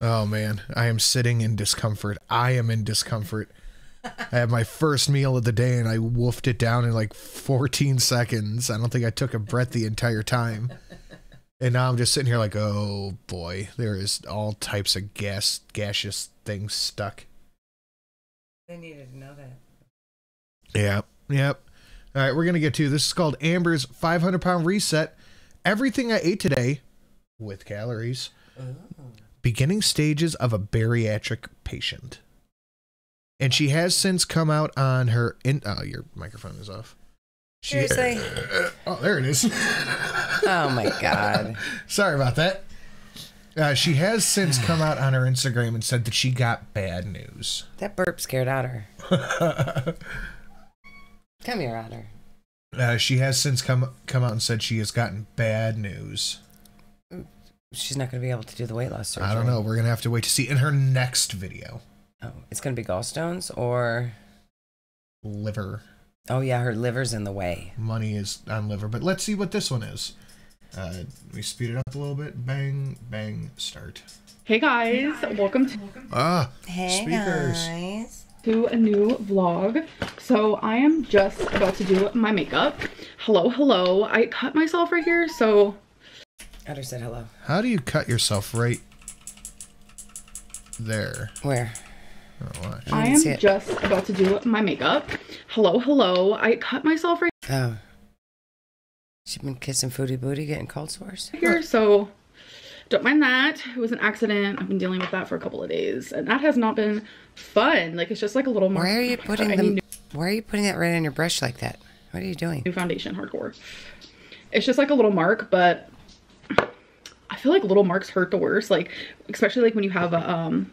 Oh man, I am sitting in discomfort. I am in discomfort. I had my first meal of the day and I woofed it down in like 14 seconds. I don't think I took a breath the entire time. And now I'm just sitting here like, oh boy, there is all types of gaseous things stuck. They needed to know that. Yep. All right, we're going to get to this. Is called Amber's 500-pound reset. Everything I ate today with calories. Oh. Beginning stages of a bariatric patient. And she has since come out on her... oh, your microphone is off. Seriously? Oh, there it is. Oh, my God. Sorry about that. She has since come out on her Instagram and said that she got bad news. That burp scared Otter. Come here, Otter. She has since come out and said she has gotten bad news. She's not going to be able to do the weight loss surgery. I don't know. We're going to have to wait to see in her next video. Oh, it's going to be gallstones or... Liver. Oh, yeah, her liver's in the way. Money is on liver. But let's see what this one is. We speed it up a little bit. Bang, bang, start. Hey guys, welcome to speakers. Guys. To a new vlog. So I am just about to do my makeup. Hello. I cut myself right here, so... Otter said hello. How do you cut yourself right there? Where? Oh, watch. I am just about to do my makeup. Hello. I cut myself right Oh. She's been kissing Foodie Booty, getting cold sores. here, so don't mind that. It was an accident. I've been dealing with that for a couple of days, and that has not been fun. Like, it's just like a little mark. Why are you putting that right on your brush like that? What are you doing? New foundation, hardcore. It's just like a little mark, but I feel like little marks hurt the worst. Like, especially like when you have a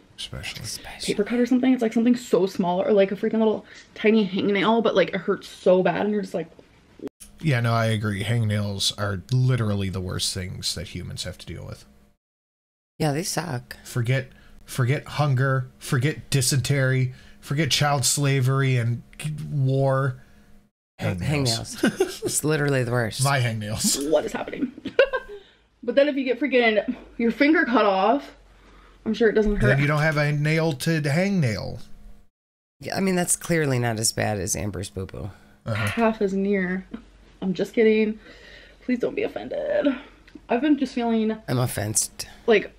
paper cut or something. It's like something so small, or like a freaking little tiny hangnail, but like it hurts so bad, and you're just like... Yeah, no, I agree. Hangnails are literally the worst things that humans have to deal with. Yeah, they suck. Forget hunger, forget dysentery, forget child slavery and war. Hangnails. It's literally the worst. My hangnails. What is happening? But then if you get freaking your finger cut off, I'm sure it doesn't hurt. Then you don't have a nail to hangnail. Yeah, I mean, that's clearly not as bad as Amber's boo-boo. Half as near. I'm just kidding. Please don't be offended. I've been just feeling... I'm offensed. Like,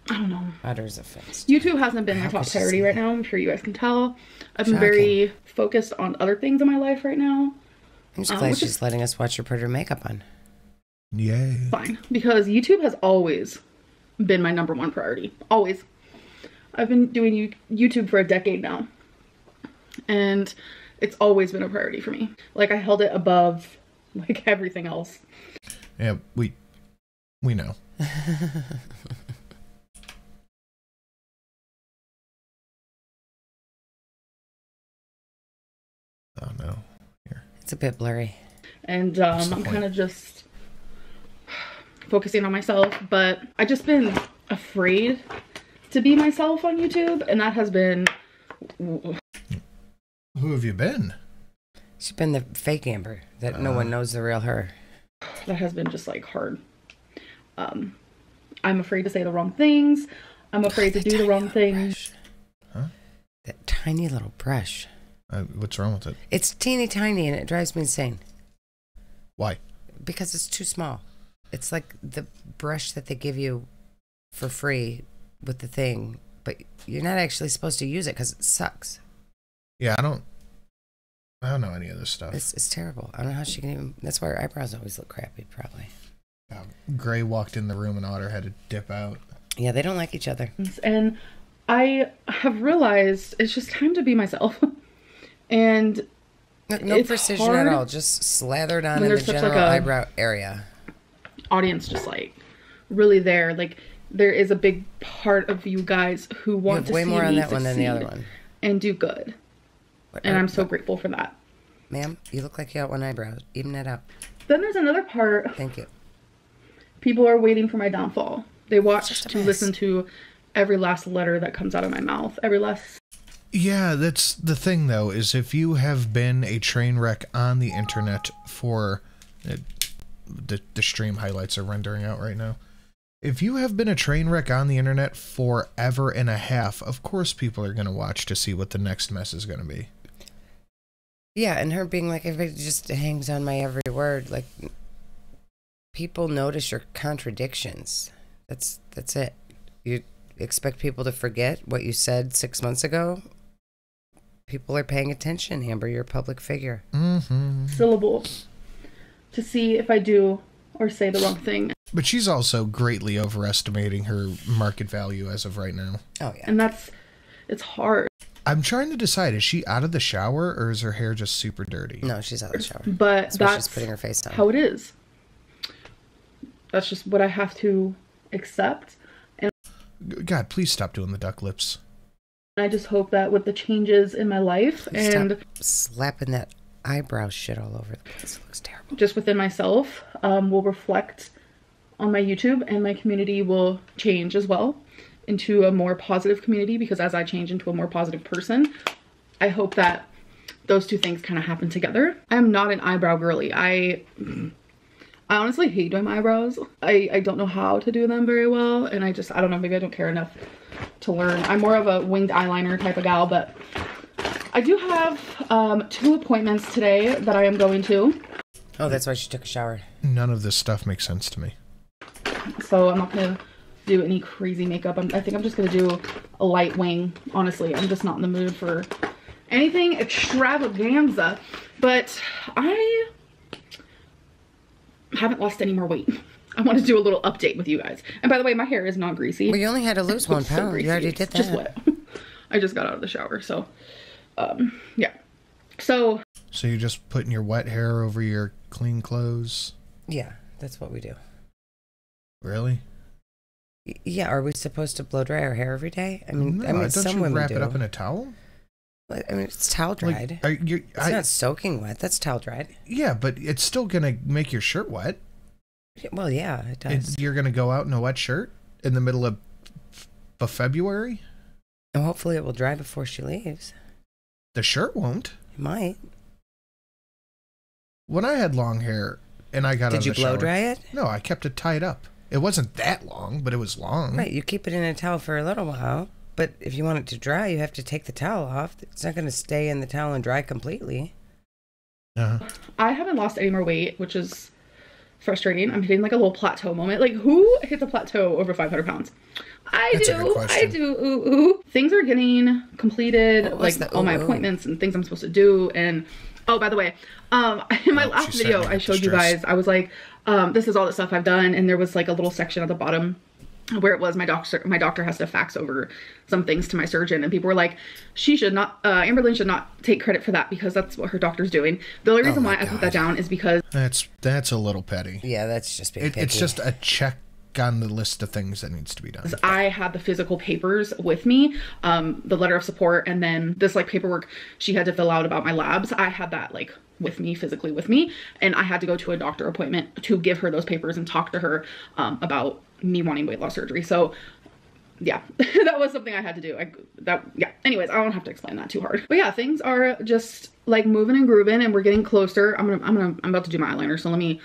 I don't know. Otter's offensed. YouTube hasn't been my top priority right now. I'm sure you guys can tell. I've been very focused on other things in my life right now. I'm just glad she's letting us watch her put her makeup on. Yay. Fine. Because YouTube has always been my #1 priority. Always. I've been doing YouTube for a decade now. And it's always been a priority for me. Like, I held it above, like, everything else. Yeah, we know. Oh, no. Here. It's a bit blurry. And I'm kind of just focusing on myself. But I've just been afraid to be myself on YouTube. And that has been... Who have you been? She's been the fake Amber that no one knows the real her. That has been just like hard. I'm afraid to say the wrong things. I'm afraid to do the wrong things. Huh? That tiny little brush. What's wrong with it? It's teeny tiny and it drives me insane. Why? Because it's too small. It's like the brush that they give you for free with the thing, but you're not actually supposed to use it because it sucks. Yeah, I don't know any of this stuff. It's terrible. I don't know how she can even... That's why her eyebrows always look crappy, probably. Gray walked in the room and Otter had to dip out. Yeah, they don't like each other. And I have realized it's just time to be myself. And no precision at all. Just slathered on in the general eyebrow area. Audience just like really there. Like, there is a big part of you guys who want to see me way more on that one than the other one. And do good. And I'm so grateful for that. Ma'am, you look like you got one eyebrow. Even that out. Then there's another part. Thank you. People are waiting for my downfall. They watch to listen to every last letter that comes out of my mouth. Every last... Yeah, that's the thing, though, is if you have been a train wreck on the internet for... the stream highlights are rendering out right now. If you have been a train wreck on the internet forever and a half, of course people are going to watch to see what the next mess is going to be. Yeah, and her being like, everybody just hangs on my every word. Like, people notice your contradictions. That's it. You expect people to forget what you said 6 months ago? People are paying attention, Amber. You're a public figure. Mm-hmm. Syllable to see if I do or say the wrong thing. But she's also greatly overestimating her market value as of right now. Oh, yeah. And it's hard. I'm trying to decide, is she out of the shower or is her hair just super dirty? No, she's out of the shower. But that's she's putting her face on. How it is. That's just what I have to accept. And God, please stop doing the duck lips. I just hope that with the changes in my life and stop slapping that eyebrow shit all over the place. It looks terrible. Just within myself, will reflect on my YouTube, and my community will change as well into a more positive community, because as I change into a more positive person, I hope that those two things kind of happen together. I am not an eyebrow girly. I honestly hate doing my eyebrows. I don't know how to do them very well, and I don't know, maybe I don't care enough to learn. I'm more of a winged eyeliner type of gal, but I do have 2 appointments today that I am going to. Oh, that's why she took a shower. None of this stuff makes sense to me. So I'm not going to do any crazy makeup. I think I'm just going to do a light wing. Honestly, I'm just not in the mood for anything extravaganza. But I haven't lost any more weight. I want to do a little update with you guys. And by the way, my hair is not greasy. Well, you only had to lose 1 pound. So you already did that. Just wet. I just got out of the shower. So, yeah. So you're just putting your wet hair over your clean clothes? Yeah, that's what we do. Really? Yeah, are we supposed to blow dry our hair every day? I mean, don't some you women wrap do. it up in a towel? I mean, it's towel dried. Like, it's not soaking wet. That's towel dried. Yeah, but it's still going to make your shirt wet. Well, yeah, it does. You're going to go out in a wet shirt in the middle of February? And hopefully it will dry before she leaves. The shirt won't. It might. When I had long hair and I got out of the shower... Did you blow dry it? No, I kept it tied up. It wasn't that long, but it was long. Right, you keep it in a towel for a little while, but if you want it to dry, you have to take the towel off. It's not going to stay in the towel and dry completely. Uh-huh. I haven't lost any more weight, which is frustrating. I'm hitting like a little plateau moment. Like, who hits a plateau over 500 pounds? That's a good question. I do. Ooh. Things are getting completed, like all my appointments and things I'm supposed to do. And oh, by the way, in my last video, I showed you guys, I was like, this is all the stuff I've done. And there was like a little section at the bottom where it was my doctor has to fax over some things to my surgeon, and people were like, she should not, Amberlynn should not take credit for that because that's what her doctor's doing. The only reason why I put that down is because that's a little petty. Yeah, that's just being petty. It's just a check on the list of things that needs to be done. I had the physical papers with me, the letter of support, and then this like paperwork she had to fill out about my labs. I had that like physically with me, and I had to go to a doctor appointment to give her those papers and talk to her about me wanting weight loss surgery. So yeah, that was something I had to do. Anyways, I don't have to explain that too hard. But yeah, things are just like moving and grooving, and we're getting closer. I'm about to do my eyeliner, so let me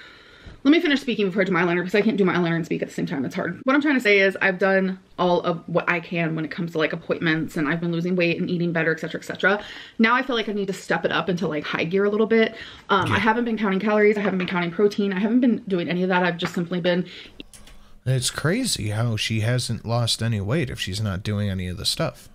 finish speaking before I do my eyeliner, because I can't do my eyeliner and speak at the same time. It's hard. What I'm trying to say is I've done all of what I can when it comes to like appointments, and I've been losing weight and eating better, etc., etc. Now I feel like I need to step it up into like high gear a little bit. I haven't been counting calories. I haven't been counting protein. I haven't been doing any of that. I've just simply been... It's crazy how she hasn't lost any weight if she's not doing any of the stuff.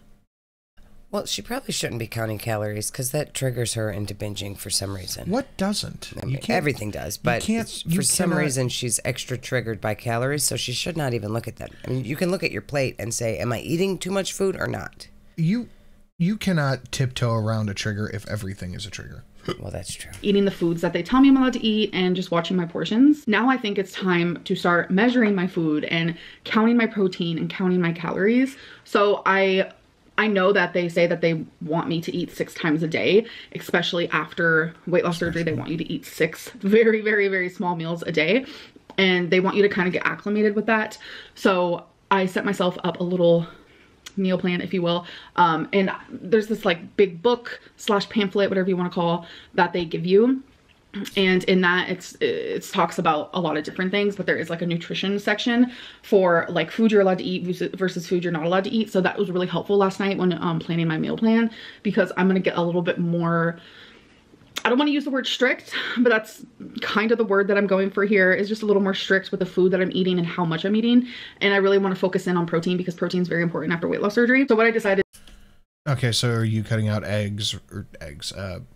Well, she probably shouldn't be counting calories because that triggers her into binging for some reason. What doesn't? I mean, everything does, but for some reason she's extra triggered by calories, so she should not even look at that. I mean, you can look at your plate and say, am I eating too much food or not? You cannot tiptoe around a trigger if everything is a trigger. Well, that's true. Eating the foods that they tell me I'm allowed to eat and just watching my portions. Now I think it's time to start measuring my food and counting my protein and counting my calories. So I know that they say that they want me to eat 6 times a day, especially after weight loss surgery. They want you to eat 6 very, very, very small meals a day. And they want you to kind of get acclimated with that. So I set myself up a little meal plan, if you will. And there's this like big book / pamphlet, whatever you want to call, that they give you. And in that it talks about a lot of different things, but there is like a nutrition section for like food you're allowed to eat versus food you're not allowed to eat. So that was really helpful last night when planning my meal plan, because I'm gonna get a little bit more, I don't want to use the word strict, but that's kind of the word that I'm going for here, is just a little more strict with the food that I'm eating and how much I'm eating. And I really want to focus in on protein, because protein is very important after weight loss surgery. So what I decided. Okay, so are you cutting out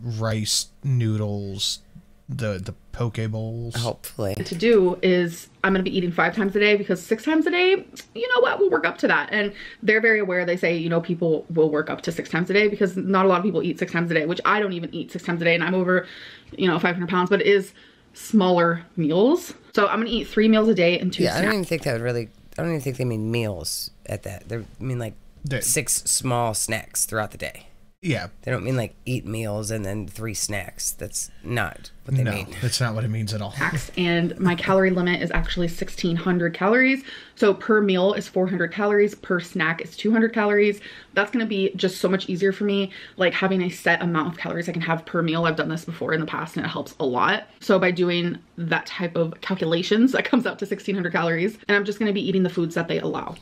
rice, noodles, the poke bowls? Hopefully. To do is I'm going to be eating 5 times a day, because 6 times a day, you know what, we'll work up to that. And they're very aware. They say, you know, people will work up to 6 times a day, because not a lot of people eat 6 times a day, which I don't even eat 6 times a day. And I'm over, you know, 500 pounds, but it is smaller meals. So I'm going to eat 3 meals a day and 2 snacks. I don't even think that would really, I don't even think they mean meals at that. They mean like 6 small snacks throughout the day. Yeah. They don't mean like eat meals and then 3 snacks. That's not what they mean. No, that's not what it means at all. And my calorie limit is actually 1,600 calories. So per meal is 400 calories. Per snack is 200 calories. That's going to be just so much easier for me. Like having a set amount of calories I can have per meal. I've done this before in the past and it helps a lot. So by doing that type of calculations, that comes out to 1,600 calories. And I'm just going to be eating the foods that they allow.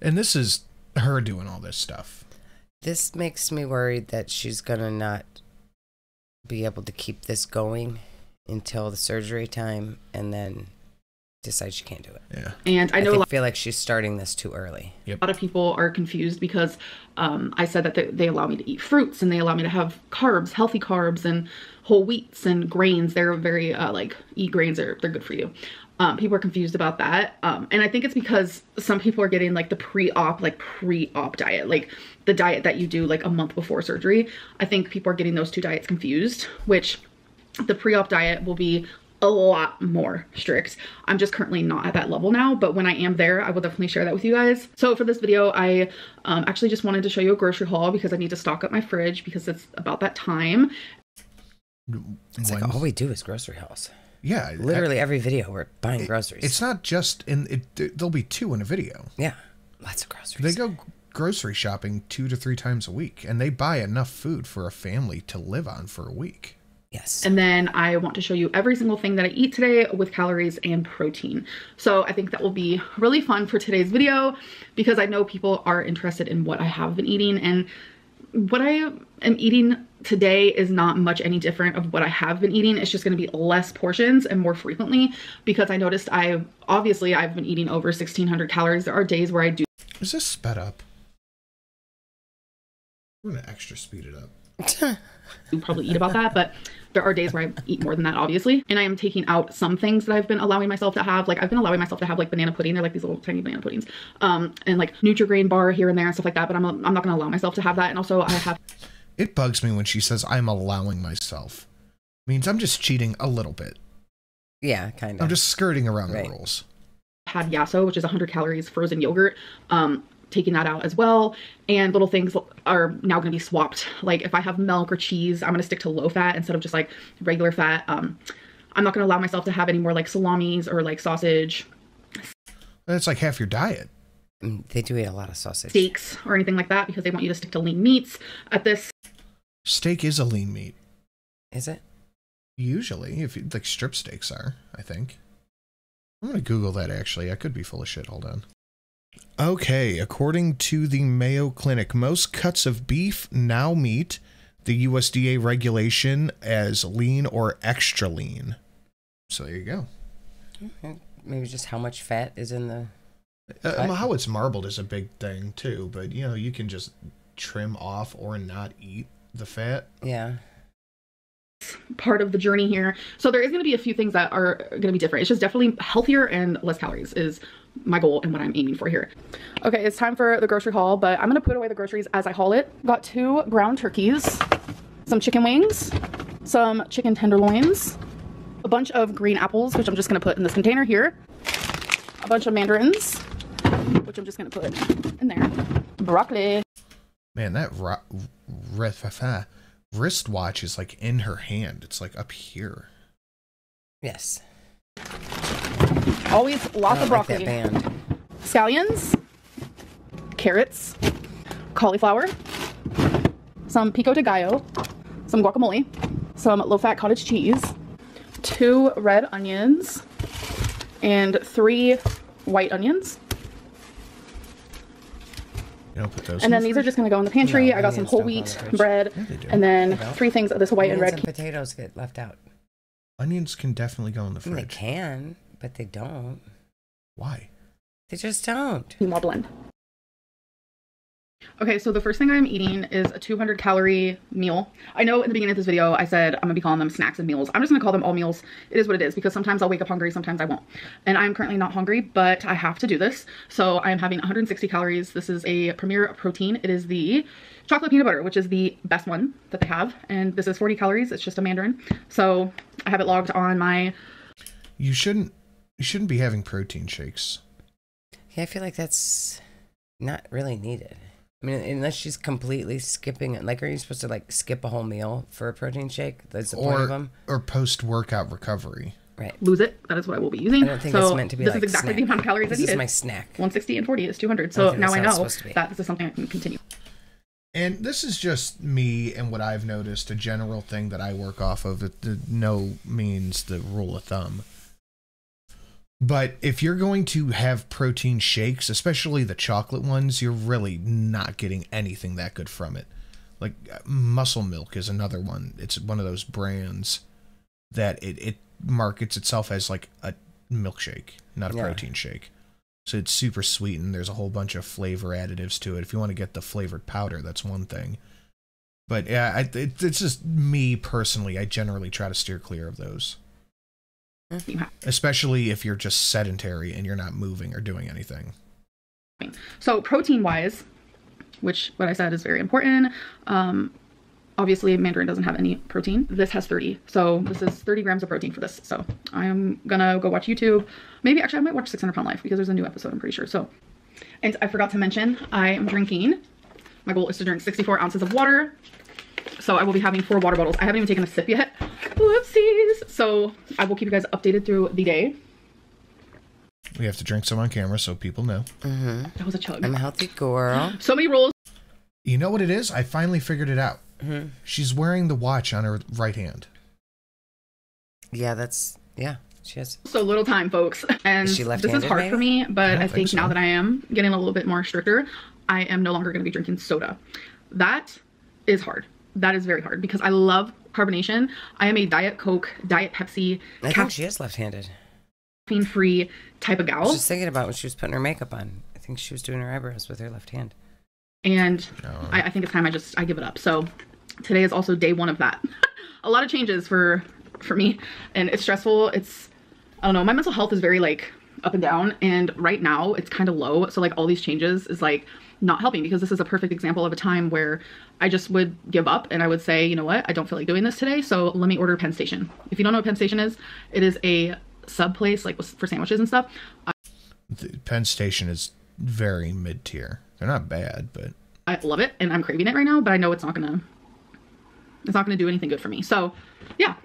And this is her doing all this stuff. This makes me worried that she's gonna not be able to keep this going until the surgery time, and then decide she can't do it. Yeah. And I know I feel like she's starting this too early. Yep. A lot of people are confused because I said that they allow me to eat fruits, and they allow me to have carbs, healthy carbs, and whole wheats and grains. They're very like eat grains, they're good for you. People are confused about that. And I think it's because some people are getting like the pre-op diet, like the diet that you do like a month before surgery. I think people are getting those 2 diets confused, which the pre-op diet will be a lot more strict. I'm just currently not at that level now, but when I am there, I will definitely share that with you guys. So for this video, I actually just wanted to show you a grocery haul, because I need to stock up my fridge, because it's about that time. It's like all we do is grocery hauls. Yeah. Literally every video we're buying groceries. It's not just there'll be 2 in a video. Yeah. Lots of groceries. They go grocery shopping 2 to 3 times a week, and they buy enough food for a family to live on for a week. Yes. And then I want to show you every single thing that I eat today with calories and protein. So I think that will be really fun for today's video, because I know people are interested in what I have been eating, and what I am eating today is not much any different of what I have been eating. It's just going to be less portions and more frequently, because I noticed I've been eating over 1,600 calories. There are days where I do. Is this sped up? I'm going to extra speed it up. You probably eat about that, but there are days where I eat more than that, obviously. And I am taking out some things that I've been allowing myself to have. Like I've been allowing myself to have like banana pudding. They're like these little tiny banana puddings. And like Nutri-Grain bar here and there and stuff like that. But I'm not going to allow myself to have that. And also I have. It bugs me when she says I'm allowing myself. It means I'm just cheating a little bit. Yeah, kind of. I'm just skirting around the rules. Had Yasso, which is 100 calories frozen yogurt. Taking that out as well. And little things are now going to be swapped. Like if I have milk or cheese, I'm going to stick to low fat instead of just like regular fat. I'm not going to allow myself to have any more like salamis or like sausage. That's like half your diet. They do eat a lot of sausage. Steaks or anything like that, because they want you to stick to lean meats at this. Steak is a lean meat. Is it? Usually, if like strip steaks are, I think. I'm going to Google that actually. I could be full of shit. Hold on. Okay, according to the Mayo Clinic, most cuts of beef now meet the USDA regulation as lean or extra lean. So there you go. Okay. Maybe just how much fat is in the... How it's marbled is a big thing too, but you know, you can just trim off or not eat the fat. Yeah. Part of the journey here. So there is going to be a few things that are going to be different. It's just definitely healthier and less calories is my goal and what I'm aiming for here. Okay, it's time for the grocery haul, but I'm going to put away the groceries as I haul it. Got 2 ground turkeys, some chicken wings, some chicken tenderloins, a bunch of green apples, which I'm just going to put in this container here, a bunch of mandarins, which I'm just going to put in there, broccoli. Man, that wristwatch is like in her hand. It's like up here. Yes. Always lots of broccoli. Like that band. Scallions, carrots, cauliflower, some pico de gallo, some guacamole, some low-fat cottage cheese, 2 red onions and 3 white onions. You don't put those. And then these are just gonna go in the pantry. No, I got some whole wheat bread, Yeah, and then 3 things of this white and red. And potatoes get left out. Onions can definitely go in the fridge. They can, but they don't. Why? They just don't. Quinoa blend. Okay, so the first thing I'm eating is a 200 calorie meal. I know in the beginning of this video I said I'm gonna be calling them snacks and meals. I'm just gonna call them all meals. It is what it is, because sometimes I'll wake up hungry, sometimes I won't. And I'm currently not hungry, but I have to do this. So I'm having 160 calories. This is a Premier protein. It is the chocolate peanut butter, which is the best one that they have. And this is 40 calories. It's just a mandarin. So I have it logged on my... You shouldn't be having protein shakes. Yeah, I feel like that's not really needed. I mean, unless she's completely skipping it. Like, are you supposed to, like, skip a whole meal for a protein shake? That's the point of them? Or post-workout recovery. Right. Lose it. That is what I will be using. I don't think so it's meant to be this like is exactly snack. the amount of calories I needed. This is my snack. 160 and 40 is 200. So now I know that this is something I can continue. And this is just me and what I've noticed, a general thing that I work off of. It no means the rule of thumb. But if you're going to have protein shakes, especially the chocolate ones, you're really not getting anything that good from it. Like Muscle Milk is another one. It's one of those brands that it markets itself as like a milkshake, not a protein shake. So it's super sweet and there's a whole bunch of flavor additives to it. If you want to get the flavored powder, that's one thing. But yeah, it's just me personally. I generally try to steer clear of those. Especially if you're just sedentary and you're not moving or doing anything. So protein wise, which what I said is very important. Obviously mandarin doesn't have any protein. This has 30. So this is 30 grams of protein for this. So I'm gonna go watch YouTube. Maybe actually I might watch 600 Pound Life because there's a new episode, I'm pretty sure. So, and I forgot to mention, I am drinking, my goal is to drink 64 ounces of water. So I will be having 4 water bottles. I haven't even taken a sip yet. Whoopsies. So I will keep you guys updated through the day. We have to drink some on camera so people know. Mm-hmm. That was a chug. I'm a healthy girl. So many rules. You know what it is? I finally figured it out. Mm-hmm. She's wearing the watch on her right hand. Yeah, she has. So little time, folks. And Is she this is hard maybe? for me, but I think so. now that I am getting a little bit more stricter, I am no longer going to be drinking soda. That is hard. That is very hard because I love carbonation. I am a Diet Coke, Diet Pepsi, I think she is left-handed. caffeine-free type of I gal. was just thinking about when she was putting her makeup on. I think she was doing her eyebrows with her left hand. And I think it's time I give it up. So today is also day 1 of that. A lot of changes for me, and it's stressful. It's, I don't know, my mental health is very like up and down, and right now it's kind of low. So like all these changes is like not helping, because this is a perfect example of a time where I just would give up and I would say, you know what, I don't feel like doing this today, so let me order Penn Station. If you don't know what Penn Station is, it is a sub place like for sandwiches and stuff. The Penn Station is very mid-tier. They're not bad, but I love it and I'm craving it right now, but I know it's not gonna do anything good for me. So yeah,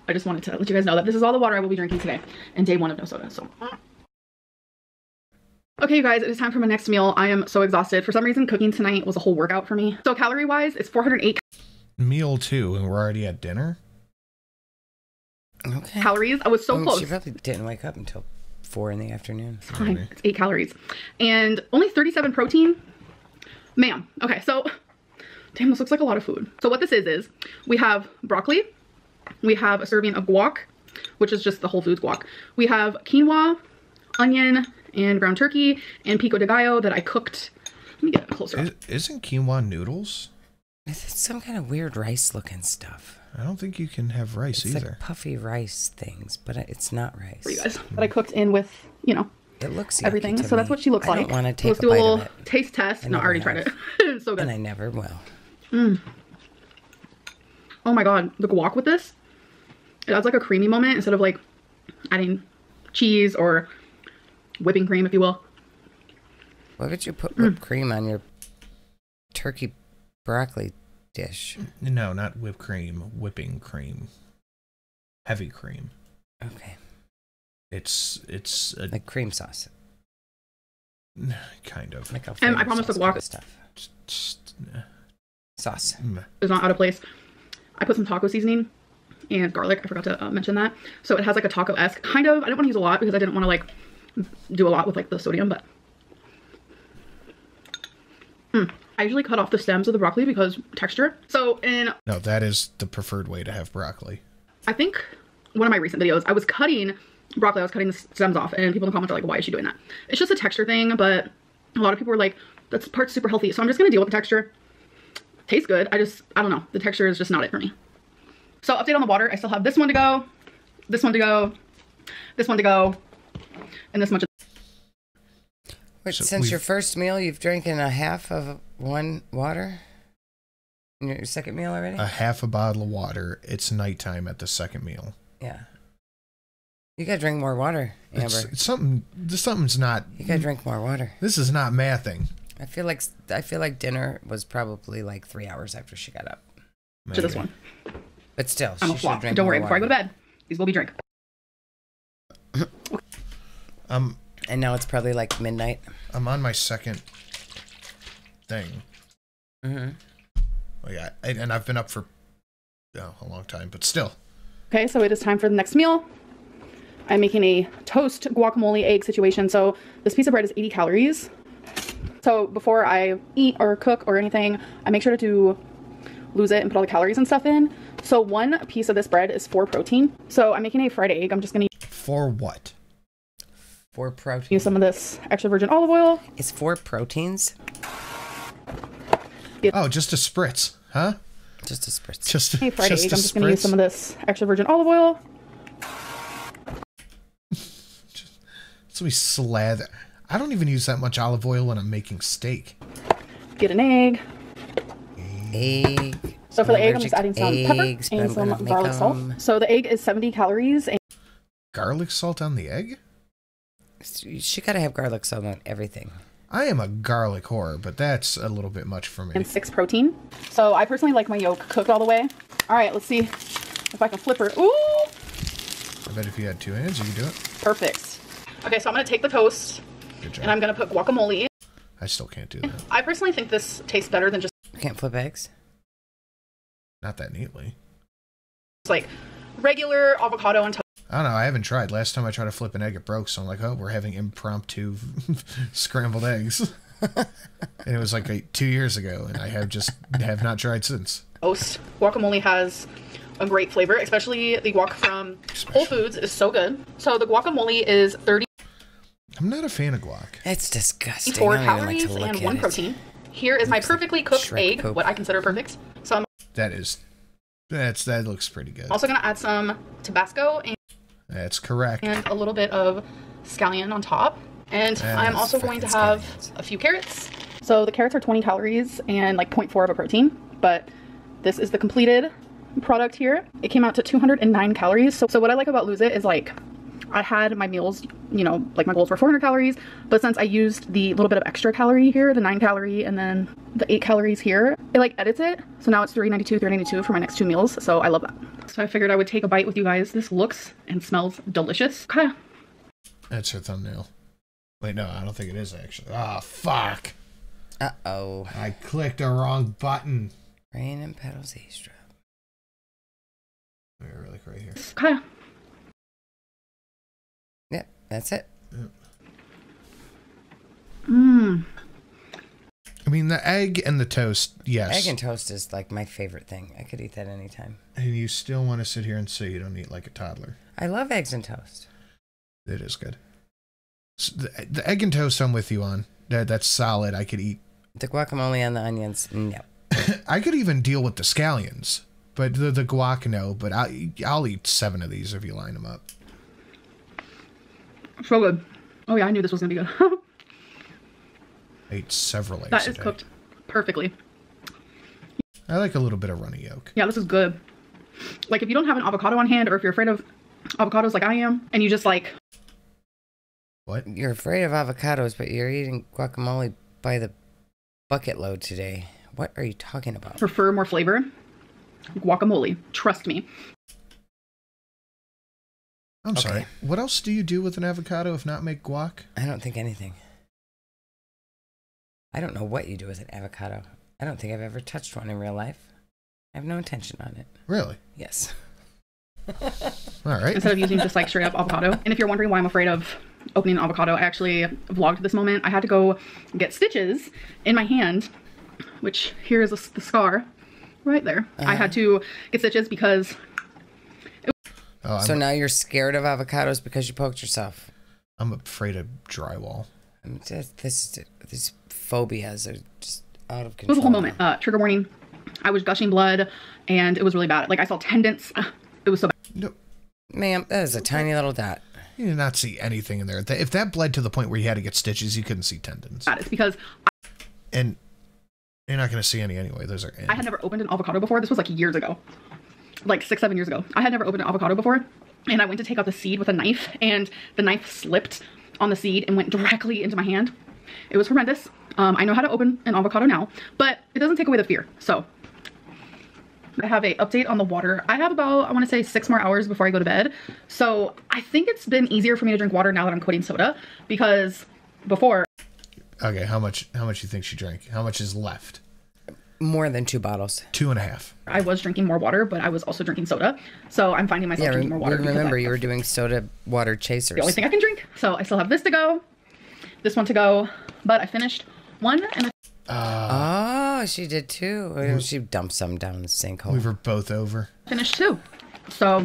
I just wanted to let you guys know that this is all the water I will be drinking today, and day 1 of no soda. So okay, you guys, it is time for my next meal. I am so exhausted. For some reason, cooking tonight was a whole workout for me. So calorie-wise, it's 408 meal 2, and we're already at dinner? Okay. calories. I was so close. She probably didn't wake up until 4 in the afternoon. It's fine. It's 8 calories. And only 37 protein. Ma'am. Okay, so, damn, this looks like a lot of food. So what this is we have broccoli. We have a serving of guac, which is just the Whole Foods guac. We have quinoa, onion, and ground turkey, and pico de gallo that I cooked. Let me get closer. Isn't quinoa noodles? It's some kind of weird rice-looking stuff. I don't think you can have rice It's either. like puffy rice things, but it's not rice. For you guys, that I cooked in with, you know, It looks yucky everything. to So that's me. what she looks I like. don't want to take Let's a do a bite little of it, taste test. No, I never already tried have. it. It's so good. and I never will. Oh my god, the guac with this, it adds like a creamy moment instead of like adding cheese or whipping cream, if you will. Why would you put whipped cream on your turkey broccoli dish? No, not whipped cream. Whipping cream. Heavy cream. Okay. It's a Like cream sauce. kind of. Like And I promise the guac stuff. Just, Sauce. is not out of place. I put some taco seasoning and garlic. I forgot to mention that. So it has like a taco-esque kind of. I didn't want to use a lot because I didn't want to like do a lot with like the sodium, but I usually cut off the stems of the broccoli because texture. So no, that is the preferred way to have broccoli. I think one of my recent videos, I was cutting broccoli, I was cutting the stems off, and people in the comments are like, why is she doing that? It's just a texture thing, but a lot of people were like, that's part's super healthy. So I'm just gonna deal with the texture. Tastes good. I don't know. The texture is just not it for me. So update on the water. I still have this one to go, this one to go, this one to go, and this much. Wait, so since your first meal, you've drinking a half of one water? In your second meal already? A half a bottle of water. It's nighttime at the second meal. Yeah. You gotta drink more water, Amber. It's something's not. You gotta drink more water. This is not mathing. I feel like dinner was probably like 3 hours after she got up. Maybe. To this one. But still, I'm a flop. Don't worry. Before I go to bed, these will be drink. And now it's probably like midnight. I'm on my second thing. Mm-hmm. Oh, yeah, and I've been up for a long time, but still. Okay, so it is time for the next meal. I'm making a toast guacamole egg situation. So this piece of bread is 80 calories. So before I eat or cook or anything, I make sure to lose it and put all the calories and stuff in. So one piece of this bread is 4 protein. So I'm making a fried egg. I'm just going to... For what? 4 protein. Use some of this extra virgin olive oil. It's 4 proteins? Oh, just a spritz, huh? Just a spritz. Just a, hey, fried just egg. A I'm just going to use some of this extra virgin olive oil. So we slather. I don't even use that much olive oil when I'm making steak. Get an egg. Egg. So for the egg, I'm just adding some pepper and some garlic salt. So the egg is 70 calories. And garlic salt on the egg? She gotta have garlic salt on everything. I am a garlic whore, but that's a little bit much for me. And 6 protein. So I personally like my yolk cooked all the way. All right, let's see if I can flip her. Ooh! I bet if you had 2 hands, you could do it. Perfect. Okay, so I'm gonna take the toast. Good job. And I'm gonna put guacamole. I still can't do that. I personally think this tastes better than just... You can't flip eggs? Not that neatly. It's like regular avocado and toast. I don't know. I haven't tried. Last time I tried to flip an egg, it broke. So I'm like, oh, we're having impromptu scrambled eggs. And it was like 2 years ago, and I have not tried since. Toast. Guacamole has a great flavor, especially the guac from Whole Foods is so good. So the guacamole is 30. I'm not a fan of guac. It's disgusting. 4 calories and 1 protein. Here is my perfectly cooked egg, what I consider perfect. So I'm that looks pretty good. also gonna add some Tabasco and that's correct. And a little bit of scallion on top. And I'm also going to have a few carrots. So the carrots are 20 calories and like 0.4 of a protein, but this is the completed product here. It came out to 209 calories. So what I like about Lose It is like I had my meals, you know, like my goals were 400 calories, but since I used the little bit of extra calorie here, the 9 calorie and then the 8 calories here, it like edits it. So now it's 392 for my next 2 meals. So I love that. So I figured I would take a bite with you guys. This looks and smells delicious. Okay. That's her thumbnail. Wait, no, I don't think it is actually. Ah, oh, fuck. Uh-oh. I clicked the wrong button. Rain and Petals eavesdrop. We're like right here. Okay. Yep, that's it. Yep. Mmm. I mean, the egg and the toast, yes. Egg and toast is like my favorite thing. I could eat that anytime. And you still want to sit here and say you don't eat like a toddler. I love eggs and toast. It is good. So the egg and toast I'm with you on. That's solid. I could eat. The guacamole and the onions, no. I could even deal with the scallions. But the guac, no. But I'll eat 7 of these if you line them up. So good. Oh yeah, I knew this was going to be good. I ate several eggs That is today. cooked perfectly. I like a little bit of runny yolk. Yeah, this is good. Like if you don't have an avocado on hand or if you're afraid of avocados like I am and you just like... What? You're afraid of avocados, but you're eating guacamole by the bucket load today. What are you talking about? Prefer more flavor? Guacamole. Trust me. I'm sorry. What else do you do with an avocado if not make guac? I don't think anything. I don't know what you do with an avocado. I don't think I've ever touched one in real life. I have no intention on it. Really? Yes. All right. Instead of using just like straight up avocado. And if you're wondering why I'm afraid of opening an avocado, I actually vlogged this moment. I had to go get stitches in my hand, which here is the scar right there. I had to get stitches because... So now you're scared of avocados because you poked yourself. I'm afraid of drywall. These phobias are just out of control. It was a whole moment. Trigger warning. I was gushing blood and it was really bad. Like I saw tendons. It was so bad. No. Ma'am, that is a tiny little dot. You did not see anything in there. If that bled to the point where you had to get stitches, you couldn't see tendons. It's because... And you're not going to see any anyway. Those are... I had never opened an avocado before. This was like years ago. Like 6-7 years ago. I had never opened an avocado before. And I went to take out the seed with a knife. And the knife slipped on the seed and went directly into my hand. It was horrendous. I know how to open an avocado now. But it doesn't take away the fear. So... I have a update on the water. I have about, I want to say 6 more hours before I go to bed. So I think it's been easier for me to drink water now that I'm quitting soda because before. Okay. How much you think she drank? How much is left? More than 2 bottles. 2.5. I was drinking more water, but I was also drinking soda. So I'm finding myself drinking more water. Remember you were doing soda water chasers. The only thing I can drink. So I still have this to go, this one to go, but I finished one and oh, she did too. She dumped some down the sinkhole. We were both over. Finished 2. So,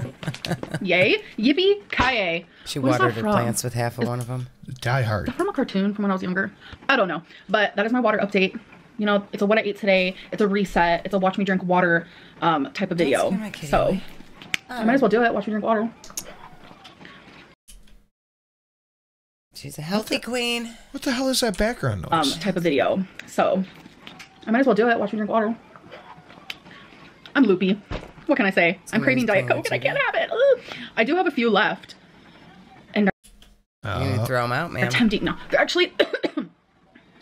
yay. Yippee ki-yay. She watered her plants with half of one of them. Die Hard. Is that from a cartoon from when I was younger? I don't know. But that is my water update. You know, it's a what I ate today. It's a reset. It's a watch me drink water type of video. So, I might as well do it. Watch me drink water. She's a healthy queen. What the hell is that background noise? Type of video. So, I might as well do it. Watch me drink water. I'm loopy. What can I say? I'm craving Diet Coke and I can't have it. Ugh. I do have a few left. And you need to throw them out, man. They're tempting. No, they're actually...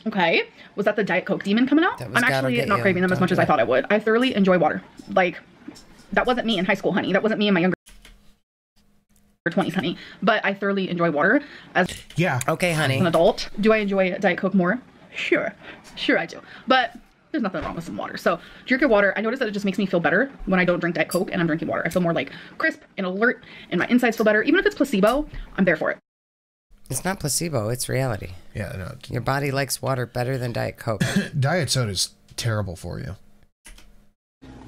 Okay. Was that the Diet Coke demon coming out? I'm actually not craving them as much as I thought I would. I thoroughly enjoy water. Like, that wasn't me in high school, honey. That wasn't me in my younger 20s, honey. But I thoroughly enjoy water as okay, honey. an adult. Do I enjoy Diet Coke more? Sure. Sure I do. But there's nothing wrong with some water. So drink your water. I notice that it just makes me feel better when I don't drink Diet Coke and I'm drinking water. I feel more like crisp and alert and my insides feel better. Even if it's placebo, I'm there for it. It's not placebo. It's reality. Yeah, no. Your body likes water better than Diet Coke. Diet soda is terrible for you.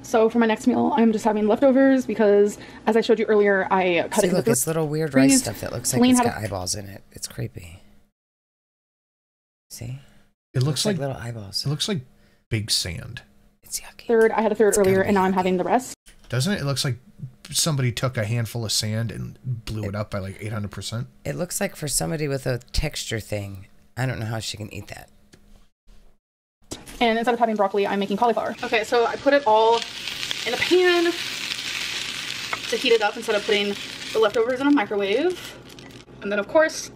So for my next meal, I'm just having leftovers because, as I showed you earlier, I cut it into it's little weird rice stuff that looks like it's got eyeballs in it. It's creepy. See? It looks like little eyeballs. It looks like big sand. It's yucky. I had a third earlier, and now I'm having the rest. Doesn't it? It looks like somebody took a handful of sand and blew it up by like 800%. It looks like for somebody with a texture thing, I don't know how she can eat that. And instead of having broccoli, I'm making cauliflower. Okay, so I put it all in a pan to heat it up instead of putting the leftovers in a microwave. And then, of course,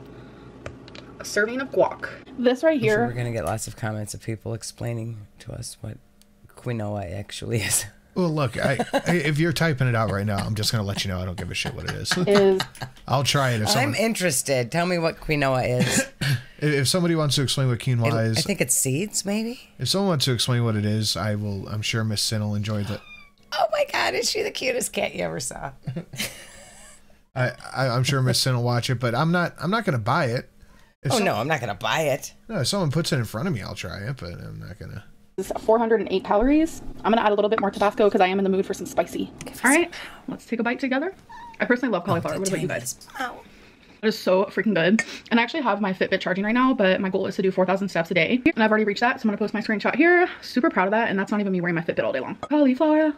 a serving of guac. This right here. We're going to get lots of comments of people explaining to us what quinoa actually is. Well, look, if you're typing it out right now, I'm just going to let you know I don't give a shit what it is. I'll try it. I'm interested. Tell me what quinoa is. If somebody wants to explain what quinoa is. I think it's seeds, maybe? If someone wants to explain what it is, I will. I'm sure Miss Sin will enjoy that. Oh my God, is she the cutest cat you ever saw? I'm sure Miss Sin will watch it, but I'm not going to buy it. No, I'm not going to buy it. No, if someone puts it in front of me, I'll try it, but I'm not going to. 408 calories. I'm gonna add a little bit more Tabasco because I am in the mood for some spicy. All right, let's take a bite together. I personally love cauliflower. What about you guys? It is so freaking good. And I actually have my Fitbit charging right now, but my goal is to do 4,000 steps a day. And I've already reached that, so I'm gonna post my screenshot here. Super proud of that, and that's not even me wearing my Fitbit all day long. Cauliflower.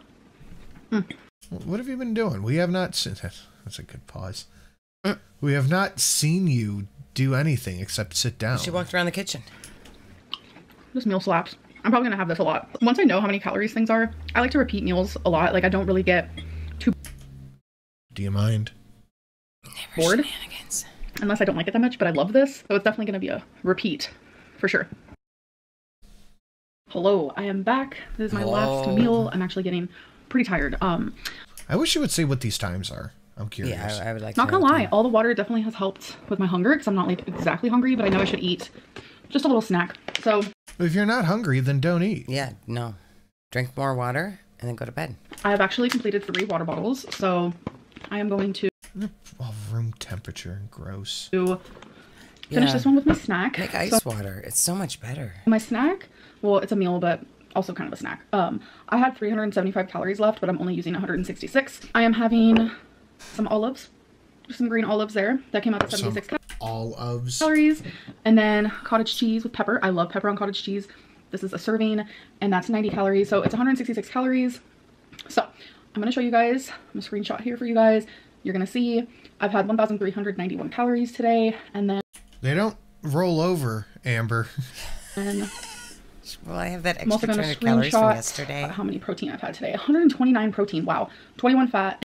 What have you been doing? We have not seen. That's a good pause. We have not seen you do anything except sit down. She walked around the kitchen. This meal slaps. I'm probably gonna have this a lot. Once I know how many calories things are, I like to repeat meals a lot. Like I don't really get too. Do you mind? Bored? Unless I don't like it that much, but I love this. So it's definitely gonna be a repeat for sure. Hello, I am back. This is my last meal. I'm actually getting pretty tired. I wish you would say what these times are. I'm curious. Yeah, I would like to. Not gonna lie, all the water definitely has helped with my hunger because I'm not like exactly hungry, but I know I should eat just a little snack. So if you're not hungry, then don't eat. Yeah, no. Drink more water and then go to bed. I have actually completed 3 water bottles, so I am going to room temperature and gross. Finish this one with my snack. Like ice water. It's so much better. My snack, well, it's a meal, but also kind of a snack. I had 375 calories left, but I'm only using 166. I am having some olives, some green olives there. That came out to 76 calories. And then cottage cheese with pepper. I love pepper on cottage cheese. This is a serving, and that's 90 calories. So it's 166 calories. So I'm going to show you guys. I'm going to screenshot here for you guys. You're going to see I've had 1,391 calories today, and then they don't roll over, Amber. And well, I have that I'm also extra going to 200 calories from screenshot yesterday. how many protein I've had today. 129 protein. Wow. 21 fat.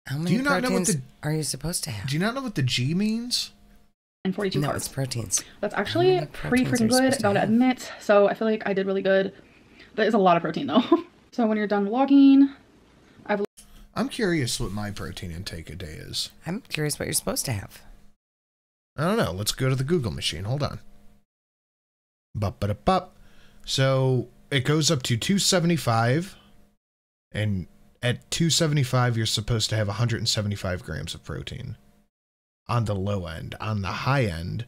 How many proteins are you supposed to have? Do you not know what the G means? And 42 carbs. No, it's proteins. That's actually pretty freaking good, gotta admit. So I feel like I did really good. That is a lot of protein though. So when you're done vlogging, I'm curious what my protein intake a day is. I'm curious what you're supposed to have. I don't know. Let's go to the Google machine. Hold on. Bup. So it goes up to 275, and at 275 you're supposed to have 175 grams of protein on the low end. On the high end,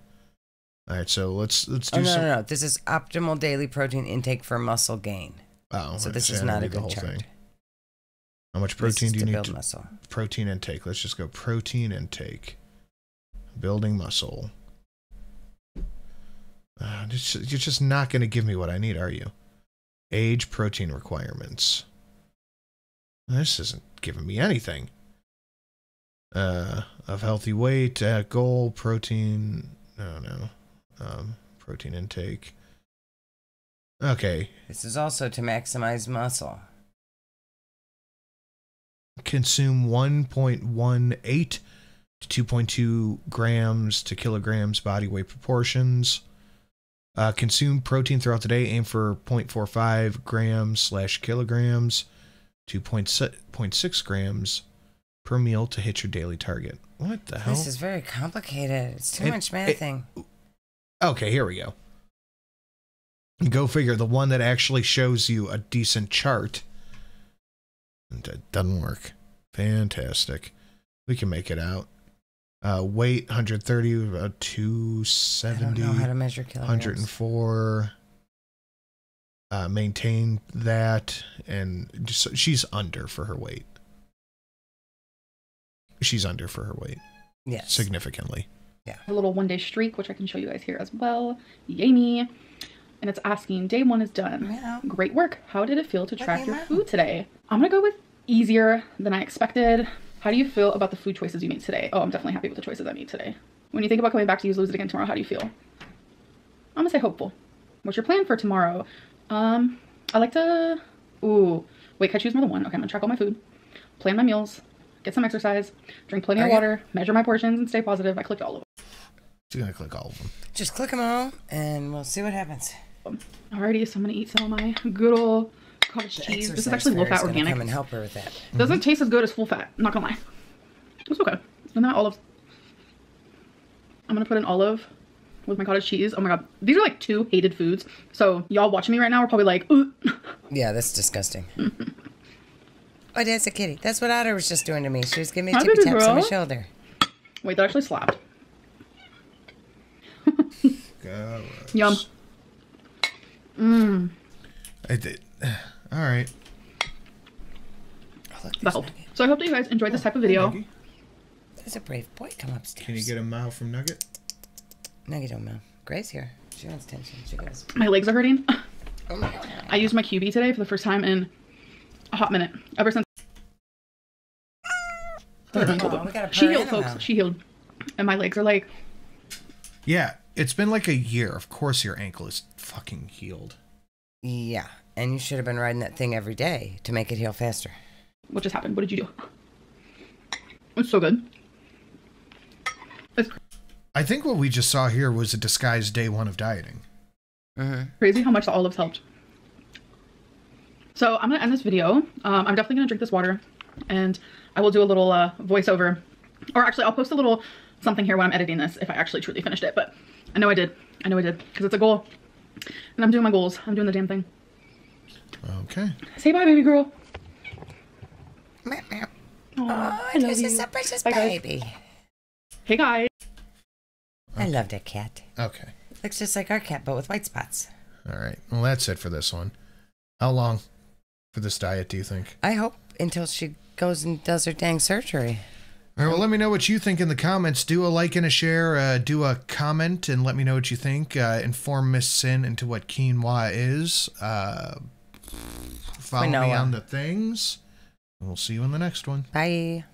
all right, so let's do no. This is optimal daily protein intake for muscle gain. Oh, so this is not a good chart. Thing. How much protein do you need build muscle? Protein intake. Let's just go protein intake. Building muscle. You're just not going to give me what I need, are you? Age, protein requirements. This isn't giving me anything. Of healthy weight, goal, protein. No. Protein intake. Okay. This is also to maximize muscle. Consume 1.18 to 2.2 grams to kilograms body weight proportions. Consume protein throughout the day. Aim for 0.45 grams/kilograms to 0.6 grams per meal to hit your daily target. What the hell? This is very complicated. It's too much mathing. Okay, here we go. Go figure. The one that actually shows you a decent chart. It doesn't work. Fantastic. We can make it out. Weight 130, 270. I don't know how to measure kilograms. 104. Maintain that, and just, she's under for her weight. She's under for her weight. Yes. Significantly. Yeah. A little one-day streak, which I can show you guys here as well. Yay me. And it's asking, day 1 is done. Yeah. Great work. How did it feel to track your food today? I'm going to go with easier than I expected. How do you feel about the food choices you made today? Oh, I'm definitely happy with the choices I made today. When you think about coming back to Use Lose It again tomorrow, how do you feel? I'm going to say hopeful. What's your plan for tomorrow? I like to... Ooh. Wait, can I choose more than one? Okay, I'm going to track all my food. Plan my meals. Get some exercise. Drink plenty of water. Measure my portions and stay positive. I clicked all of them. She's going to click all of them. Just click them all and we'll see what happens. Alrighty, so I'm going to eat some of my good old cottage cheese. This is actually low-fat organic. Come and help her with that. Doesn't taste as good as full-fat. I'm not going to lie. It's okay. And then olives. I'm going to put an olive with my cottage cheese. Oh my god. These are like 2 hated foods. So y'all watching me right now are probably like, ooh. Yeah, that's disgusting. Oh, that's a kitty. That's what Otter was just doing to me. She was giving me tippy taps on my shoulder. Wait, that actually slapped. Yum. I did. All right. Oh, look, that helped. So I hope that you guys enjoyed this type of video. Nugget. There's a brave boy. Come upstairs. Can you get a meow from Nugget? Nugget don't meow. Grace here. She wants attention. She goes. My legs are hurting. Oh my god. I used my QB today for the first time in a hot minute. Ever since. She healed, folks. She healed. And my legs are like. Yeah, it's been like a year. Of course your ankle is fucking healed. Yeah, and you should have been riding that thing every day to make it heal faster. What just happened? What did you do? It's so good. It's I think what we just saw here was a disguised day 1 of dieting. crazy how much the olives helped. So I'm going to end this video. I'm definitely going to drink this water, and I will do a little voiceover. Or actually, I'll post a little something here when I'm editing this if I actually truly finished it. But I know I did. I know I did. Because it's a goal. And I'm doing my goals. I'm doing the damn thing. Okay. Say bye, baby girl. Meow, meow. Oh, this is a precious Bye, baby. Guys. Hey, guys. I love that cat. Okay. Looks just like our cat, but with white spots. All right. Well, that's it for this one. How long for this diet, do you think? I hope until she goes and does her dang surgery. All right, well, let me know what you think in the comments. Do a like and a share. Do a comment and let me know what you think. Inform Miss Sin into what quinoa is. Follow me on the things. And we'll see you in the next one. Bye.